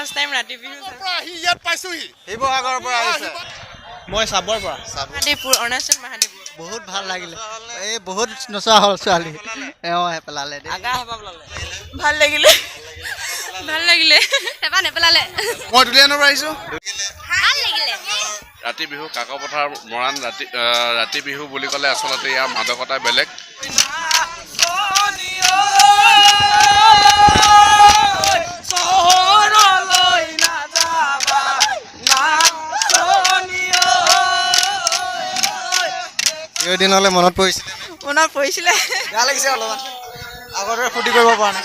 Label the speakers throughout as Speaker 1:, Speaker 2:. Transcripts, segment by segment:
Speaker 1: First time ৰাতি বিহু
Speaker 2: ইয়াত পাইছোহি
Speaker 3: শিৱসাগৰৰ পৰা আহিছে
Speaker 2: মই চাবৰ পৰা
Speaker 1: মহাদেৱপুৰ অৰুণাচল মহাদেৱপুৰ
Speaker 3: বহুত ভাল লাগিলে এই বহুত নচোৱা হ'ল ছোৱালী পেলালে
Speaker 1: ভাল লাগিলে ভাল লাগিলে এবাৰ নেপেলালে
Speaker 2: মই দুলীয়ানৰ পৰা আহিছো
Speaker 1: ভাল লাগিলে
Speaker 4: ৰাতি বিহু কাকপথাৰ মৰাণ ৰাতি বিহু বুলি ক'লে আচলতে ইয়াৰ মাদকতা বেলেগ
Speaker 3: দিনলৈ মনত
Speaker 1: পৰিছিলে
Speaker 3: বেয়া লাগিছে অলপমান আগতে ফূৰ্তি কৰিব পৰা নাই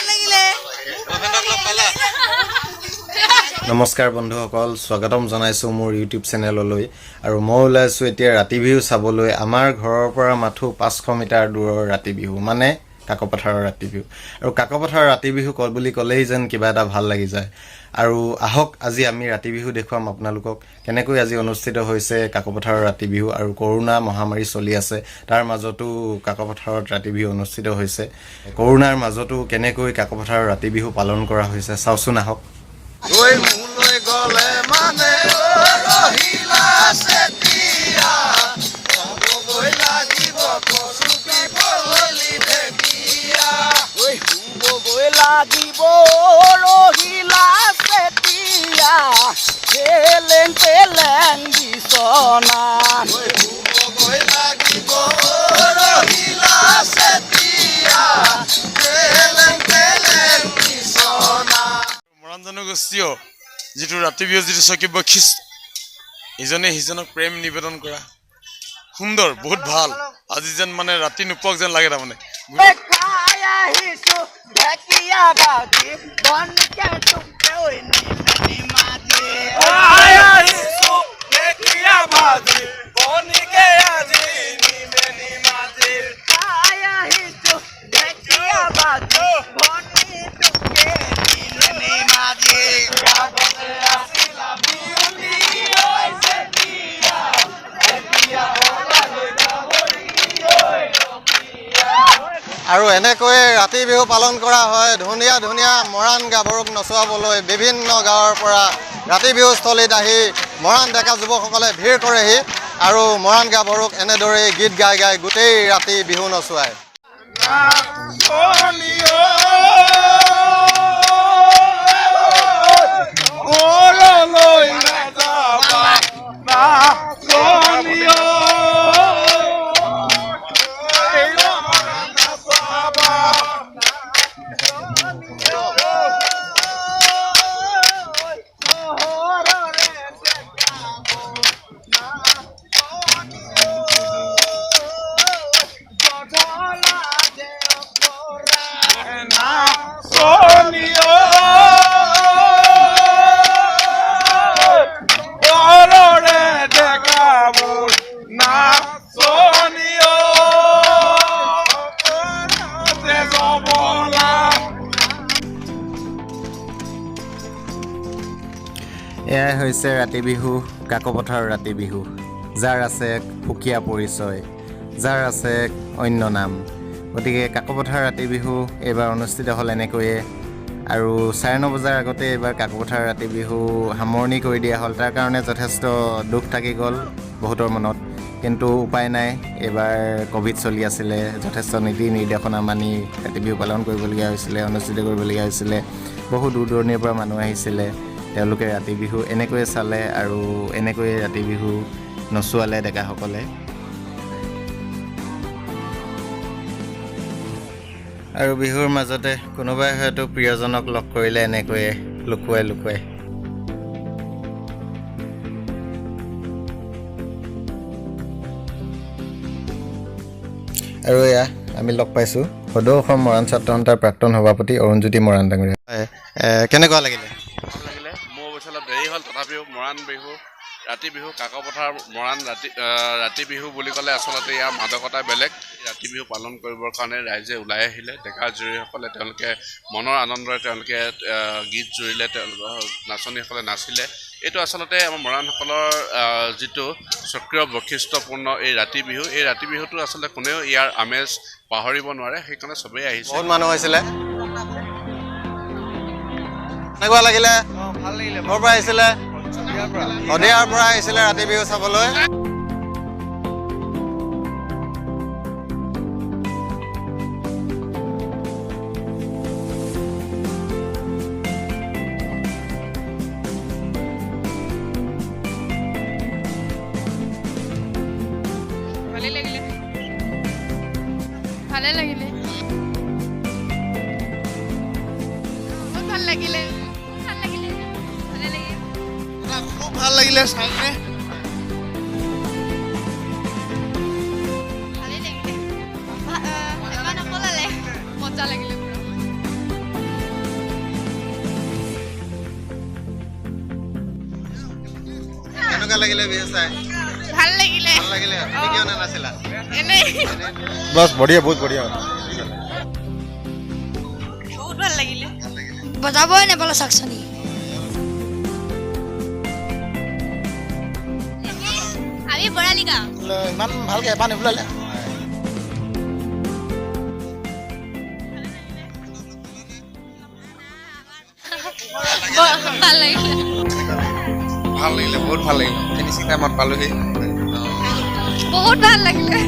Speaker 3: নমস্কাৰ বন্ধুসকল স্বাগতম জনাইছোঁ মোৰ ইউটিউব চেনেললৈ আৰু মই ওলাইছোঁ এতিয়া ৰাতি বিহু চাবলৈ আমাৰ ঘৰৰ পৰা মাথো 500 মিটাৰ দূৰৰ ৰাতি বিহু মানে কাকপথাৰৰ ৰাতি বিহু আৰু কাকপথাৰৰ ৰাতি বিহু বুলি ক'লেই যেন কিবা এটা ভাল লাগি যায় আৰু আহক আজি আমি ৰাতি বিহু দেখুৱাম আপোনালোকক কেনেকৈ আজি অনুষ্ঠিত হৈছে কাকপথাৰৰ ৰাতি বিহু আৰু কৰোনা মহামাৰী চলি আছে তাৰ মাজতো কাকপথাৰত ৰাতি বিহু অনুষ্ঠিত হৈছে কৰোনাৰ মাজতো কেনেকৈ কাকপথাৰৰ ৰাতি বিহু পালন কৰা হৈছে চাওচোন আহক
Speaker 2: ঐ মুলৈ গলে মানে ৰহিলা সেতিয়া হ'বগৈ লাগিব কচুপি বলি দেবিয়া ঐ হ'বগৈ লাগিব ৰহিলা সেতিয়া চেলেং চেলেং বিচনা ঐ হ'বগৈ লাগিব ৰহিলা সেতিয়া চেলেং চেলেং বিচনা জনগোষ্ঠীয় যিটো ৰাতি বিহু যিটো চকী বৈশিষ্ট ইজনে সিজনক প্ৰেম নিবেদন কৰা সুন্দৰ বহুত ভাল আজি যেন মানে ৰাতি নোপোৱাক যেন লাগে তাৰমানে
Speaker 3: আৰু এনেকৈ ৰাতি বিহু পালন কৰা হয় ধুনীয়া ধুনীয়া মৰাণ গাভৰুক নচুৱাবলৈ বিভিন্ন গাঁৱৰ পৰা ৰাতি বিহুস্থলীত আহি মৰাণ ডেকা যুৱকসকলে ভিৰ কৰেহি আৰু মৰাণ গাভৰুক এনেদৰে গীত গাই গাই গোটেই ৰাতি বিহু নচুৱায় এয়াই হৈছে ৰাতি বিহু কাকপথাৰৰ ৰাতি বিহু যাৰ আছে এক সুকীয়া পৰিচয় যাৰ আছে এক অন্য নাম গতিকে কাকপথাৰ ৰাতি বিহু এইবাৰ অনুষ্ঠিত হ'ল এনেকৈয়ে আৰু 9:30 বজাৰ আগতে এইবাৰ কাকপথাৰ ৰাতি বিহু সামৰণি কৰি দিয়া হ'ল তাৰ কাৰণে যথেষ্ট দুখ থাকি গ'ল বহুতৰ মনত কিন্তু উপায় নাই এইবাৰ কোভিড চলি আছিলে যথেষ্ট নীতি নিৰ্দেশনা মানি ৰাতি বিহু পালন কৰিবলগীয়া হৈছিলে অনুষ্ঠিত কৰিবলগীয়া হৈছিলে বহু দূৰ দূৰণিৰ পৰা মানুহ আহিছিলে তেওঁলোকে ৰাতি বিহু এনেকৈয়ে চালে আৰু এনেকৈয়ে ৰাতি বিহু নচুৱালে ডেকাসকলে আৰু বিহুৰ মাজতে কোনোবাই হয়তো প্ৰিয়জনক লগ কৰিলে এনেকৈয়ে লুকুৱাই লুকুৱাই আৰু এয়া আমি লগ পাইছোঁ সদৌ অসম মৰাণ ছাত্ৰ সন্থাৰ প্ৰাক্তন সভাপতি অৰুণজ্যোতি মৰাণ ডাঙৰীয়া কেনেকুৱা লাগিলে
Speaker 4: মোৰ অৱশ্যে অলপ দেৰি হ'ল তথাপিও মৰাণ বিহু ৰাতি বিহু কাকপথাৰ মৰাণ ৰাতি বিহু বুলি ক'লে আচলতে ইয়াৰ মাদকতা বেলেগ ৰাতি বিহু পালন কৰিবৰ কাৰণে ৰাইজে ওলাই আহিলে ডেকা জুৰিসকলে তেওঁলোকে মনৰ আনন্দৰে তেওঁলোকে গীত জুৰিলে তেওঁলোকৰ নাচনীসকলে নাচিলে এইটো আচলতে আমাৰ মৰাণসকলৰ যিটো সক্ৰিয় বৈশিষ্ট্যপূৰ্ণ এই ৰাতি বিহুটো আচলতে কোনেও ইয়াৰ আমেজ পাহৰিব নোৱাৰে সেইকাৰণে চবেই আহিছে
Speaker 3: বহুত মানুহ হৈছিলে কেনেকুৱা লাগিলে ক'ৰ পৰা আহিছিলে? শদিয়াৰ পৰা আহিছিলে ৰাতি বিহু চাবলৈ।
Speaker 1: ভালে লাগিলে বহুত ভাল লাগিলে ভালে লাগিলে
Speaker 2: খুব ভাল লাগিলে চাই কিনে
Speaker 1: ভালে লাগিলে এবাৰ নপলালে মজা লাগিলে
Speaker 3: কেনেকুৱা লাগিলে বিহু চাই?
Speaker 1: ভাল লাগিলে
Speaker 3: ভাল লাগিলে? তুমি কিয় নাচিলা?
Speaker 1: এনেই
Speaker 3: বছ বঢ়িয়া, বহুত বঢ়িয়া।
Speaker 1: বহুত ভাল লাগিলে
Speaker 5: বজাবই নাপালো চাকচনি
Speaker 1: আমি বৰালি গাঁও
Speaker 2: ইমান ভালকে এবাৰ নিবুলালে
Speaker 1: ভাল লাগিলে
Speaker 3: বহুত ভাল লাগিলে। ফিনিচিং টাইমত পালোহি।
Speaker 1: বহুত ভাল লাগিলে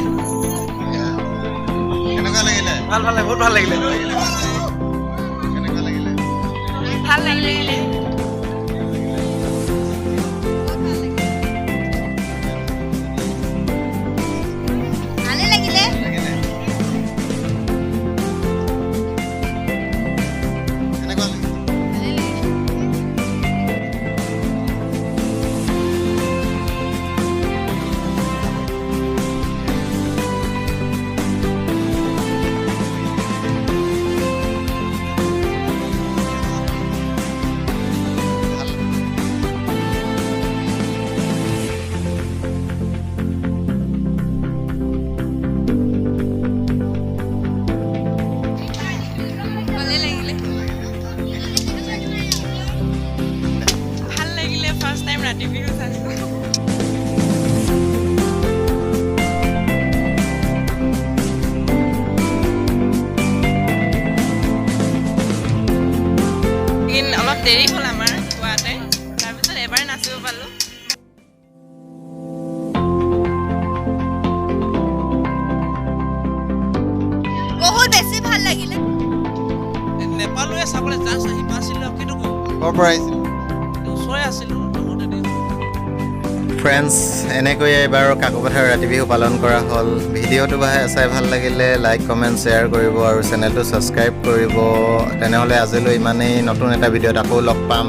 Speaker 3: কেনেকুৱা লাগিলে?
Speaker 2: ভাল ভাল বহুত ভাল লাগিলে
Speaker 3: কেনেকুৱা লাগিলে?
Speaker 1: ভাল লাগিলে ভালে লাগিলে
Speaker 3: কেনেকুৱা লাগিলে?
Speaker 1: ভাল লাগিলে ফাৰ্ষ্ট টাইম ৰাতি বিহু চাইছোঁ অলপ দেৰি হ'ল আমাৰ খোৱাতে তাৰপিছত এবাৰ নাচিব পালোঁ বহুত বেছি ভাল লাগিলে
Speaker 2: নেপাললৈ চাবলৈ জাষ্ট আহি পাইছিলোঁ কিন্তু
Speaker 3: ক'ৰ পৰা আহিছিলে?
Speaker 2: ওচৰৰে আছিলোঁ
Speaker 3: ফ্ৰেণ্ডছ, এনেকৈয়ে এইবাৰ কাকপথাৰ ৰাতি বিহু পালন কৰা হ'ল। ভিডিঅ'টো চাই ভাল লাগিলে লাইক কমেণ্ট শ্বেয়াৰ কৰিব আৰু চেনেলটো ছাবস্ক্ৰাইব কৰিব। তেনেহ'লে আজিলৈ ইমানেই। নতুন এটা ভিডিঅ'ত আকৌ লগ পাম।